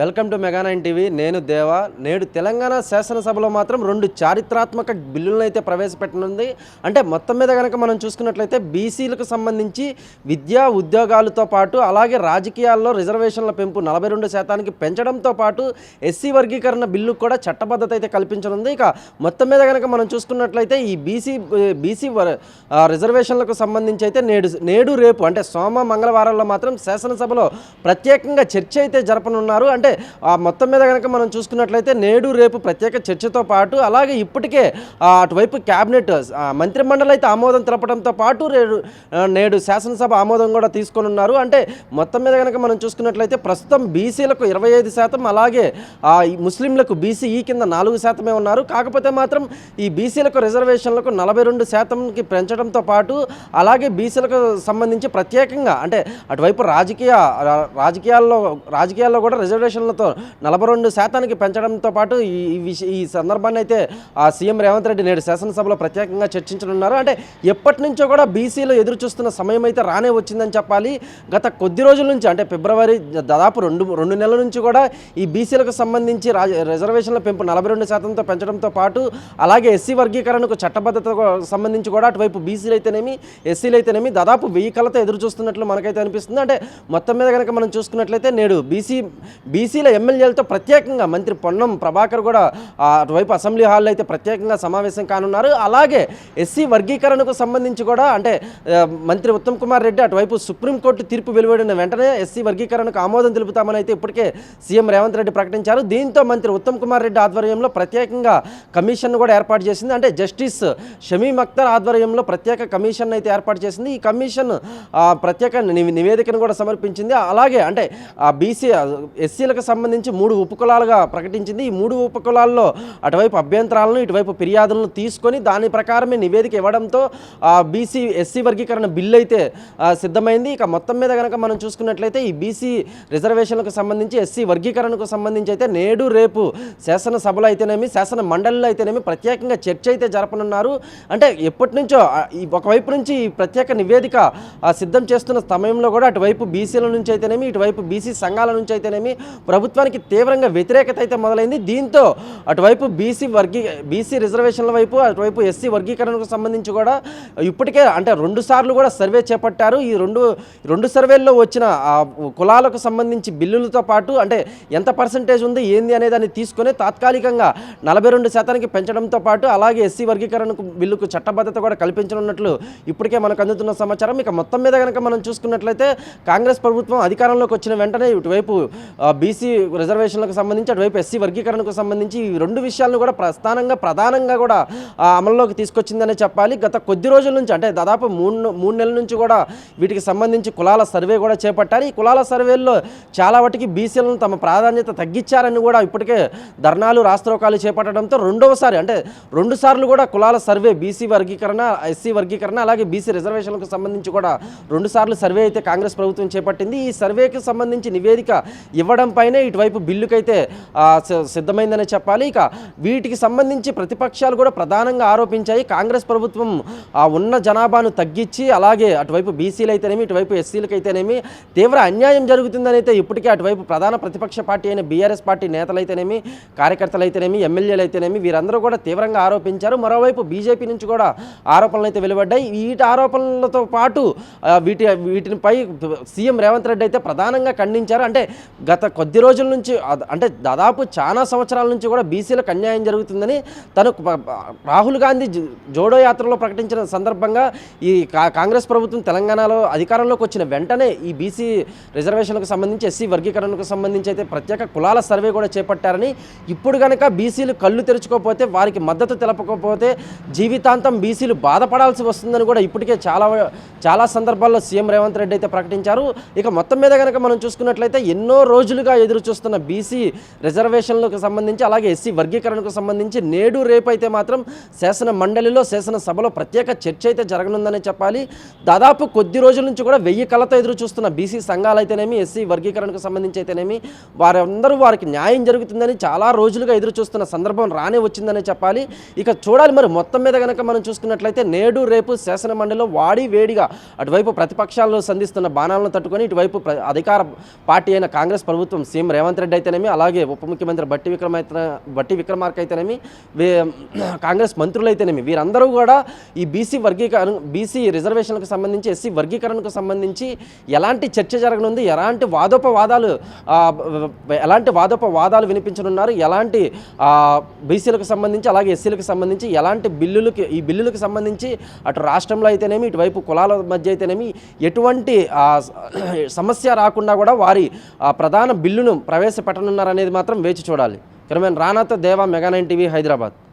Welcome to మెగా9 TV. నేను దేవా. నేడు తెలంగాణ శాసనసభలో మాత్రం 2 చారిత్రాత్మక బిల్లులను అయితే ప్రవేశపెట్టనుంది. అంటే మొత్తం మీద కనుక మనం చూసుకున్నట్లయితే బీసీలకు సంబంధించి విద్యా ఉద్యోగాలతో పాటు అలాగే రాజకీయాల్లో రిజర్వేషన్ల పెంపు 42% పెంచడంతో పాటు ఎస్సీ వర్గీకరణ బిల్లు కూడా చట్టబద్ధత అయితే కల్పించనుంది. ఇక మొత్తం మీద కనుక మనం చూసుకున్నట్లయితే ఈ బీసీ రిజర్వేషన్లకు సంబంధించి అయితే నేడు రేపు అంటే సోమ మంగళవారాల్లో మాత్రం శాసనసభలో ప్రత్యేకంగా చర్చ అయితే జరపనున్నారు. అంటే మొత్తం మీద కనుక మనం చూసుకున్నట్లయితే నేడు రేపు ప్రత్యేక చర్చతో పాటు అలాగే ఇప్పటికే అటువైపు క్యాబినెట్ మంత్రిమండలి అయితే ఆమోదం తెలపడంతో పాటు నేడు శాసనసభ ఆమోదం కూడా తీసుకొని ఉన్నారు. అంటే మొత్తం మీద కనుక మనం చూసుకున్నట్లయితే ప్రస్తుతం బీసీలకు 25%, అలాగే ముస్లింలకు బీసీఈ కింద 4% ఉన్నారు. కాకపోతే మాత్రం ఈ బీసీలకు రిజర్వేషన్లకు 42%కి పెంచడంతో పాటు అలాగే బీసీలకు సంబంధించి ప్రత్యేకంగా అంటే అటువైపు రాజకీయాల్లో కూడా రిజర్వేషన్లతో 42%కి పెంచడంతో పాటు ఈ సందర్భాన్ని అయితే సీఎం రేవంత్ రెడ్డి నేడు శాసనసభలో ప్రత్యేకంగా చర్చించనున్నారు. అంటే ఎప్పటి నుంచో కూడా బీసీలు ఎదురు చూస్తున్న సమయం అయితే రానే వచ్చిందని చెప్పాలి. గత కొద్ది రోజుల నుంచి అంటే ఫిబ్రవరి దాదాపు రెండు నెలల నుంచి కూడా ఈ బీసీలకు సంబంధించి రిజర్వేషన్ల పెంపు 42%తో పెంచడంతో పాటు అలాగే ఎస్సీ వర్గీకరణకు చట్టబద్ధతకు సంబంధించి కూడా అటువైపు బీసీలు అయితేనేమి ఎస్సీలు అయితేనేమి దాదాపు 1000 కళ్ళతో ఎదురు చూస్తున్నట్లు మనకైతే అనిపిస్తుంది. అంటే మొత్తం మీద కనుక మనం చూసుకున్నట్లయితే నేడు బీసీల ఎమ్మెల్యేలతో ప్రత్యేకంగా మంత్రి పొన్నం ప్రభాకర్ కూడా అటువైపు అసెంబ్లీ హాల్లో అయితే ప్రత్యేకంగా సమావేశం కానున్నారు. అలాగే ఎస్సీ వర్గీకరణకు సంబంధించి కూడా అంటే మంత్రి ఉత్తమ్ కుమార్ రెడ్డి అటువైపు సుప్రీంకోర్టు తీర్పు వెలువడిన వెంటనే ఎస్సీ వర్గీకరణకు ఆమోదం తెలుపుతామని అయితే ఇప్పటికే సీఎం రేవంత్ రెడ్డి ప్రకటించారు. దీంతో మంత్రి ఉత్తమ్ కుమార్ రెడ్డి ఆధ్వర్యంలో ప్రత్యేకంగా కమిషన్ కూడా ఏర్పాటు చేసింది. అంటే జస్టిస్ షమీమ్ అఖ్తర్ ఆధ్వర్యంలో ప్రత్యేక కమిషన్ అయితే ఏర్పాటు చేసింది. ఈ కమిషన్ ప్రత్యేక నివేదికను కూడా సమర్పించింది. అలాగే అంటే ఎస్సీలకు సంబంధించి 3 ఉపకులాలుగా ప్రకటించింది. ఈ 3 ఉపకులాల్లో అటువైపు అభ్యంతరాలను ఇటువైపు ఫిర్యాదులను తీసుకొని దాని ప్రకారమే నివేదిక ఇవ్వడంతో ఎస్సీ వర్గీకరణ బిల్లు అయితే సిద్ధమైంది. ఇక మొత్తం మీద కనుక మనం చూసుకున్నట్లయితే ఈ బీసీ రిజర్వేషన్లకు సంబంధించి ఎస్సీ వర్గీకరణకు సంబంధించి అయితే నేడు రేపు శాసనసభలో అయితేనేమి శాసన మండలిలో అయితేనేమి ప్రత్యేకంగా చర్చ అయితే జరపనున్నారు. అంటే ఎప్పటి నుంచో ఒకవైపు నుంచి ఈ ప్రత్యేక నివేదిక సిద్ధం చేస్తున్న సమయంలో కూడా అటువైపు బీసీల నుంచి అయితేనేమి ఇటువైపు బీసీ సంఘాల నుంచి అయితేనేమి ప్రభుత్వానికి తీవ్రంగా వ్యతిరేకత అయితే మొదలైంది. దీంతో అటువైపు బీసీ రిజర్వేషన్ల వైపు అటువైపు ఎస్సీ వర్గీకరణకు సంబంధించి కూడా ఇప్పటికే అంటే 2 సార్లు కూడా సర్వే చేపట్టారు. ఈ రెండు సర్వేల్లో వచ్చిన కులాలకు సంబంధించి బిల్లులతో పాటు అంటే ఎంత పర్సంటేజ్ ఉంది ఏంది అనే దాన్ని తీసుకొని తాత్కాలికంగా 42%కి పెంచడంతో పాటు అలాగే ఎస్సీ వర్గీకరణకు బిల్లుకు చట్టబద్ధత కూడా కల్పించనున్నట్లు ఇప్పటికే మనకు అందుతున్న సమాచారం. ఇక మొత్తం మీద కనుక మనం చూసుకున్నట్లయితే కాంగ్రెస్ ప్రభుత్వం అధికారంలోకి వచ్చిన వెంటనే ఇటువైపు బీసీ రిజర్వేషన్లకు సంబంధించి అటువైపు ఎస్సీ వర్గీకరణకు సంబంధించి ఈ 2 విషయాలను కూడా ప్రధానంగా కూడా అమల్లోకి తీసుకొచ్చిందనే చెప్పాలి. గత కొద్ది రోజుల నుంచి అంటే దాదాపు 3 నెలల నుంచి కూడా వీటికి సంబంధించి కులాల సర్వే కూడా చేపట్టారు. ఈ కులాల సర్వేల్లో చాలా వాటికి బీసీలను తమ ప్రాధాన్యత తగ్గించారని కూడా ఇప్పటికే ధర్నాలు రాస్తారోకాలు చేపట్టడంతో రెండవసారి అంటే 2 సార్లు కూడా కులాల సర్వే బీసీ వర్గీకరణ ఎస్సీ వర్గీకరణ అలాగే బీసీ రిజర్వేషన్లకు సంబంధించి కూడా 2 సార్లు సర్వే అయితే కాంగ్రెస్ ప్రభుత్వం చేపట్టింది. ఈ సర్వేకి సంబంధించి నివేదిక ఇవ్వడం పైనే ఇటువైపు బిల్లుకైతే సిద్ధమైందనే చెప్పాలి. ఇక వీటికి సంబంధించి ప్రతిపక్షాలు కూడా ప్రధానంగా ఆరోపించాయి కాంగ్రెస్ ప్రభుత్వం ఉన్న జనాభాను తగ్గించి అలాగే అటువైపు బీసీలు అయితేనేమి ఇటువైపు ఎస్సీలకు అయితేనేమి తీవ్ర అన్యాయం జరుగుతుందని అయితే ఇప్పటికే అటువైపు ప్రధాన ప్రతిపక్ష పార్టీ అయిన బీఆర్ఎస్ పార్టీ నేతలైతేనేమి కార్యకర్తలు అయితేనేమి ఎమ్మెల్యేలు అయితేనేమి వీరందరూ కూడా తీవ్రంగా ఆరోపించారు. మరోవైపు బీజేపీ నుంచి కూడా ఆరోపణలు అయితే వెలువడ్డాయి. వీటి ఆరోపణలతో పాటు వీటిపై సీఎం రేవంత్ రెడ్డి అయితే ప్రధానంగా ఖండించారు. అంటే గత కొద్ది రోజుల నుంచి అంటే దాదాపు చాలా సంవత్సరాల నుంచి కూడా బీసీలకు అన్యాయం జరుగుతుందని తను రాహుల్ గాంధీ జోడో యాత్రలో ప్రకటించిన సందర్భంగా ఈ కాంగ్రెస్ ప్రభుత్వం తెలంగాణలో అధికారంలోకి వచ్చిన వెంటనే ఈ బీసీ రిజర్వేషన్లకు సంబంధించి ఎస్సీ వర్గీకరణకు సంబంధించి అయితే ప్రత్యేక కులాల సర్వే కూడా చేపట్టారని ఇప్పుడు కనుక బీసీలు కళ్ళు తెరుచుకోకపోతే వారికి మద్దతు తెలపకపోతే జీవితాంతం బీసీలు బాధపడాల్సి వస్తుందని కూడా ఇప్పటికే చాలా సందర్భాల్లో సీఎం రేవంత్ రెడ్డి అయితే ప్రకటించారు. ఇక మొత్తం మీద కనుక మనం చూసుకున్నట్లయితే ఎన్నో రోజులుగా ఎదురు చూస్తున్న బీసీ రిజర్వేషన్లకు సంబంధించి అలాగే ఎస్సీ వర్గీకరణకు సంబంధించి నేడు రేపు అయితే మాత్రం శాసన మండలిలో శాసనసభలో ప్రత్యేక చర్చ అయితే జరగనుందని చెప్పాలి. దాదాపు కొద్ది రోజుల నుంచి కూడా 1000 కళ్ళతో ఎదురు చూస్తున్న బీసీ సంఘాలు అయితేనేమి ఎస్సీ వర్గీకరణకు సంబంధించి అయితేనేమి వారికి న్యాయం జరుగుతుందని చాలా రోజులుగా ఎదురు చూస్తున్న సందర్భం రానే వచ్చిందని చెప్పాలి. ఇక చూడాలి మరి మొత్తం మీద కనుక మనం చూసుకున్నట్లయితే నేడు రేపు శాసన మండలిలో వాడి వేడిగా అటువైపు ప్రతిపక్షాల్లో సంధిస్తున్న బాణాలను తట్టుకొని ఇటువైపు అధికార పార్టీ అయిన కాంగ్రెస్ ప్రభుత్వం సీఎం రేవంత్ రెడ్డి అయితేనేమి, అలాగే ఉప ముఖ్యమంత్రి బట్టి విక్రమార్క అయితేనేమి, కాంగ్రెస్ మంత్రులు అయితేనేమి, వీరందరూ కూడా ఈ బీసీ రిజర్వేషన్లకు సంబంధించి, ఎస్సీ వర్గీకరణకు సంబంధించి ఎలాంటి చర్చ జరగనుంది, ఎలాంటి వాదోపవాదాలు వినిపించనున్నారు, ఎలాంటి బీసీలకు సంబంధించి అలాగే ఎస్సీలకు సంబంధించి ఎలాంటి బిల్లులకు సంబంధించి అటు రాష్ట్రంలో అయితేనేమి, ఇటువైపు కులాల మధ్య అయితేనేమి ఎటువంటి సమస్య రాకుండా కూడా వారి ప్రధాన బిల్లును ప్రవేశపెట్టనున్నారనేది మాత్రం వేచి చూడాలి. కెమెరామెన్ రానాతో దేవా, మెగా 9 టీవీ, హైదరాబాద్.